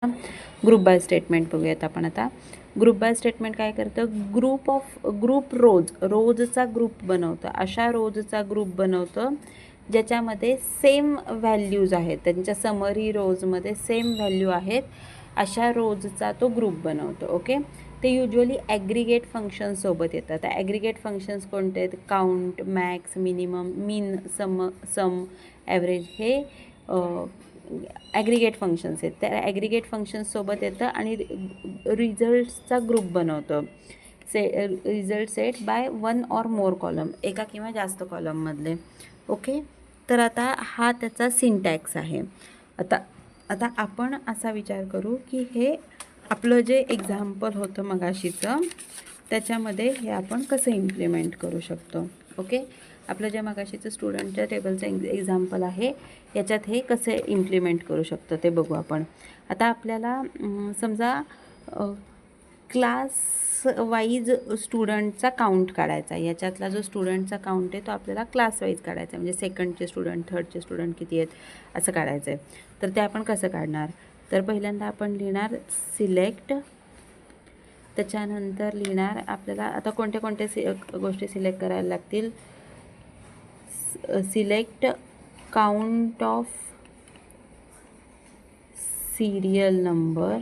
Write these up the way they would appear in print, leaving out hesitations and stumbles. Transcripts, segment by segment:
Group by statement बघूयात आपण आता. ग्रुप बाय स्टेटमेंट काय करतं, ग्रुप रोजचा ग्रुप बनवतं. अशा रोजचा ग्रुप बनवतं ज्याच्यामध्ये सेम व्हॅल्यूज आहेत, त्यांच्या समरी रोजमध्ये सेम व्हॅल्यू आहेत, अशा रोजचा तो ग्रुप बनवतो. ओके, ते युजली ॲग्रिगेट फंक्शनसोबत येतात. तर ॲग्रिगेट फंक्शन्स कोणते आहेत, काउंट, मॅक्स, मिनिमम, मीन, सम ॲव्हरेज, हे ॲग्रिगेट फंक्शन्स आहेत. त्या ॲग्रिगेट फंक्शन्ससोबत येतं आणि रिझल्ट्सचा ग्रुप बनवतं. Result set by one or more column, एका किंवा जास्त कॉलममधले. ओके, तर आता हा त्याचा सिंटॅक्स आहे. आता आपण असा विचार करू की हे आपलं जे एक्झाम्पल होतं मगाशीचं, त्याच्यामध्ये हे आपण कसं इम्प्लिमेंट करू शकतो. ओके, आपलं जे मगाशीचं स्टुडंटच्या टेबलचं एक्झाम्पल आहे, याच्यात हे कसे इम्प्लिमेंट करू शकतो ते बघू आपण. आता आपल्याला समजा क्लास वाईज स्टुडंटचा काउंट काढायचा. याच्यातला जो स्टुडंटचा काउंट आहे तो आपल्याला क्लास वाईज काढायचा, म्हणजे सेकंडचे स्टुडंट, थर्डचे स्टुडंट किती आहेत असं काढायचं आहे. तर ते आपण कसं काढणार, तर पहिल्यांदा आपण लिहिणार सिलेक्ट, त्याच्यानंतर लिहिणार आपल्याला आता कोणत्या गोष्टी सिलेक्ट करायला लागतील. Select count of serial number,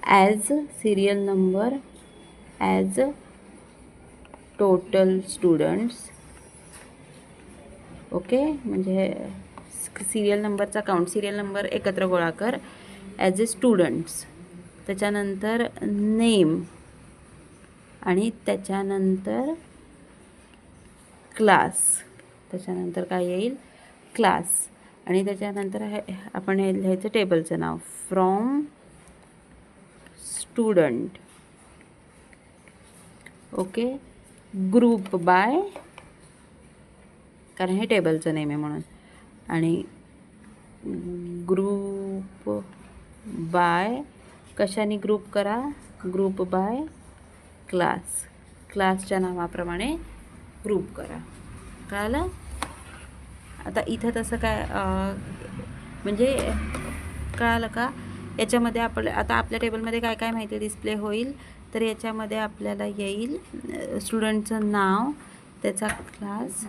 as serial number as total students. Okay, म्हणजे सिरियल नंबरचा काउंट, सिरियल नंबर एकत्र गोळा कर ॲज ए स्टुडंट्स. त्याच्यानंतर नेम आणि त्याच्यानंतर क्लास, त्याच्यानंतर काय येईल क्लास, आणि त्याच्यानंतर आपण हे लिहायचं टेबलचं नाव from student. Okay, group by, कारण हे टेबलचं नेम आहे म्हणून, आणि ग्रुप बाय कशाने ग्रुप करा, ग्रुप बाय क्लास, क्लासच्या नावाप्रमाणे ग्रुप करा. कळलं. आता इथं तसं काय म्हणजे कळालं का. याच्यामध्ये आता आपल्या टेबलमध्ये काय काय माहिती डिस्प्ले होईल, तर याच्यामध्ये आपल्याला येईल स्टुडंटचं नाव, त्याचा क्लास,